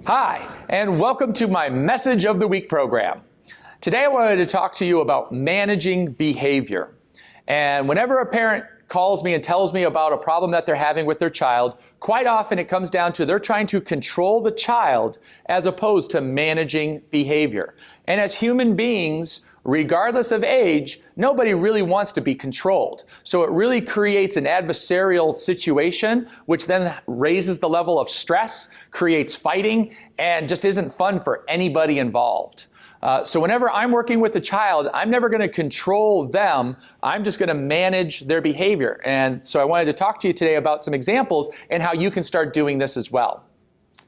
Hi, and welcome to my Message of the Week program. Today I wanted to talk to you about managing behavior. And whenever a parent calls me and tells me about a problem that they're having with their child, quite often it comes down to they're trying to control the child as opposed to managing behavior. And as human beings, regardless of age, nobody really wants to be controlled. So it really creates an adversarial situation, which then raises the level of stress, creates fighting, and just isn't fun for anybody involved. So whenever I'm working with a child, I'm never going to control them. I'm just going to manage their behavior. And so I wanted to talk to you today about some examples and how you can start doing this as well.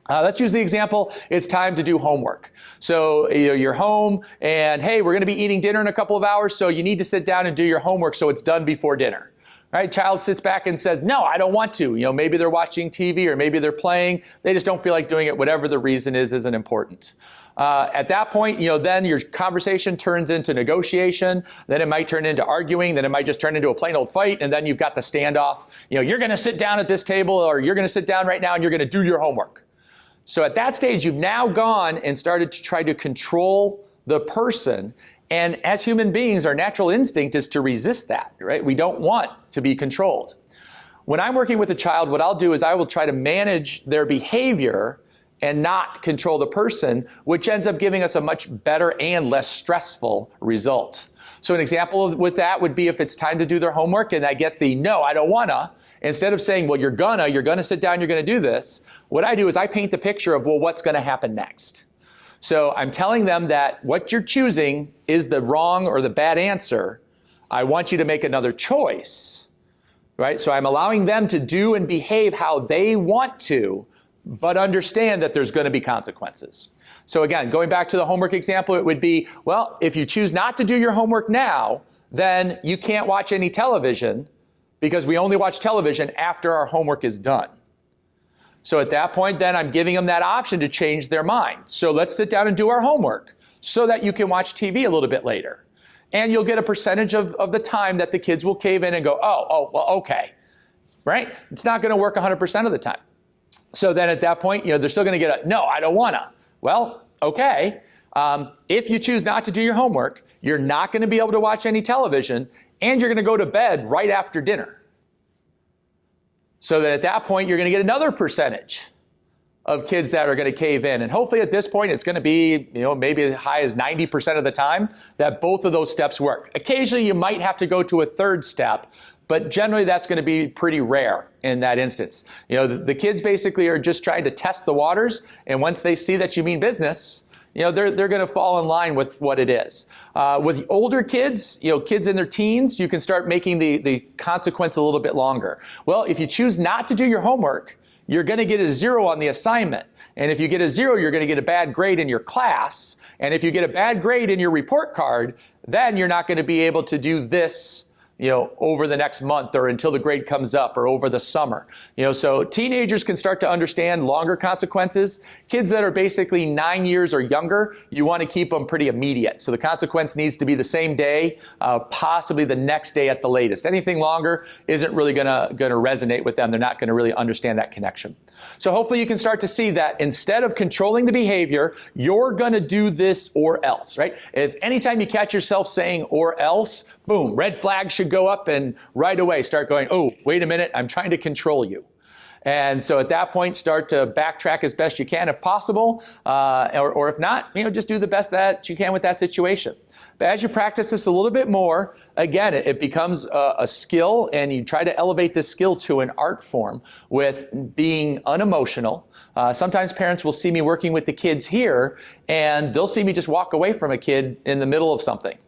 Let's use the example, it's time to do homework. So you're home and hey, we're going to be eating dinner in a couple of hours, so you need to sit down and do your homework so it's done before dinner. Right? Child sits back and says, no, I don't want to. Maybe they're watching TV or maybe they're playing. They just don't feel like doing it. Whatever the reason is isn't important. At that point, then your conversation turns into negotiation. Then it might turn into arguing. Then it might just turn into a plain old fight. And then you've got the standoff. You're going to sit down at this table, or you're going to sit down right now and you're going to do your homework. So at that stage, you've now gone and started to try to control the person. And as human beings, our natural instinct is to resist that, right? We don't want to be controlled. When I'm working with a child, what I'll do is I will try to manage their behavior and not control the person, which ends up giving us a much better and less stressful result. So an example with that would be if it's time to do their homework and I get the no, I don't wanna, instead of saying, well, you're gonna sit down, you're gonna do this, what I do is I paint the picture of, well, what's gonna happen next? So I'm telling them that what you're choosing is the wrong or the bad answer. I want you to make another choice, right? So I'm allowing them to do and behave how they want to, but understand that there's gonna be consequences. So again, going back to the homework example, it would be, well, if you choose not to do your homework now, then you can't watch any television because we only watch television after our homework is done. So at that point, then I'm giving them that option to change their mind. So let's sit down and do our homework so that you can watch TV a little bit later. And you'll get a percentage of the time that the kids will cave in and go, well, okay, right? It's not going to work 100% of the time. So then at that point, they're still going to get a, no, I don't want to. Well, okay. If you choose not to do your homework, you're not going to be able to watch any television, and you're going to go to bed right after dinner. So that at that point, you're going to get another percentage of kids that are going to cave in. And hopefully at this point, it's going to be, maybe as high as 90% of the time that both of those steps work. Occasionally, you might have to go to a third step, but generally that's going to be pretty rare in that instance. The kids basically are just trying to test the waters, and once they see that you mean business, they're going to fall in line with what it is. With older kids, kids in their teens, you can start making the consequence a little bit longer. Well, if you choose not to do your homework, you're going to get a 0 on the assignment. And if you get a 0, you're going to get a bad grade in your class. And if you get a bad grade in your report card, then you're not going to be able to do this over the next month or until the grade comes up or over the summer. So teenagers can start to understand longer consequences. Kids that are basically 9 years or younger, you want to keep them pretty immediate. So the consequence needs to be the same day, possibly the next day at the latest. Anything longer isn't really gonna resonate with them. They're not gonna really understand that connection. So hopefully you can start to see that instead of controlling the behavior, you're gonna do this or else, right? If anytime you catch yourself saying or else, boom, red flag should go up and right away start going, oh, wait a minute, I'm trying to control you. And so at that point, start to backtrack as best you can if possible, or if not, just do the best that you can with that situation. But as you practice this a little bit more, again, it becomes a skill, and you try to elevate this skill to an art form with being unemotional. Sometimes parents will see me working with the kids here, and they'll see me just walk away from a kid in the middle of something.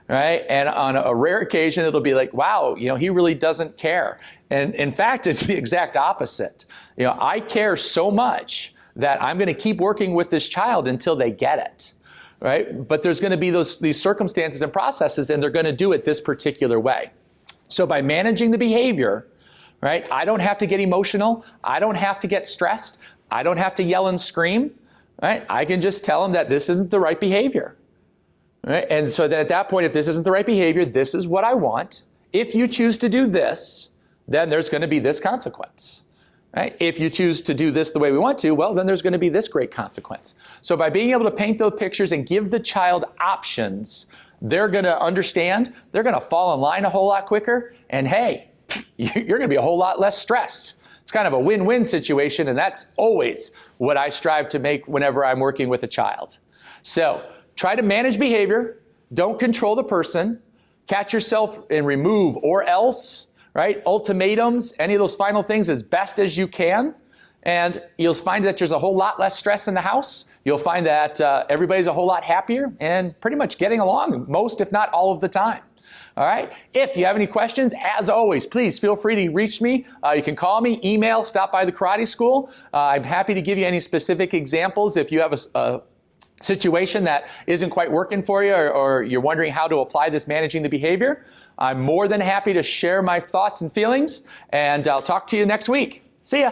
Right? And on a rare occasion, it'll be like, wow, he really doesn't care. And in fact, it's the exact opposite. I care so much that I'm going to keep working with this child until they get it. Right? But there's going to be these circumstances and processes, and they're going to do it this particular way. So by managing the behavior, right, I don't have to get emotional. I don't have to get stressed. I don't have to yell and scream. Right? I can just tell them that this isn't the right behavior. Right? And so then at that point, if this isn't the right behavior, this is what I want. If you choose to do this, then there's going to be this consequence. Right? If you choose to do this the way we want to, well, then there's going to be this great consequence. So by being able to paint those pictures and give the child options, they're going to understand, they're going to fall in line a whole lot quicker, and hey, you're going to be a whole lot less stressed. It's kind of a win-win situation, and that's always what I strive to make whenever I'm working with a child. So try to manage behavior, don't control the person, catch yourself and remove or else, right? Ultimatums, any of those final things as best as you can. And you'll find that there's a whole lot less stress in the house. You'll find that everybody's a whole lot happier and pretty much getting along most, if not all of the time. All right. If you have any questions, as always, please feel free to reach me. You can call me, email, stop by the karate school. I'm happy to give you any specific examples if you have a situation that isn't quite working for you, or you're wondering how to apply this managing the behavior. I'm more than happy to share my thoughts and feelings, and I'll talk to you next week. See ya.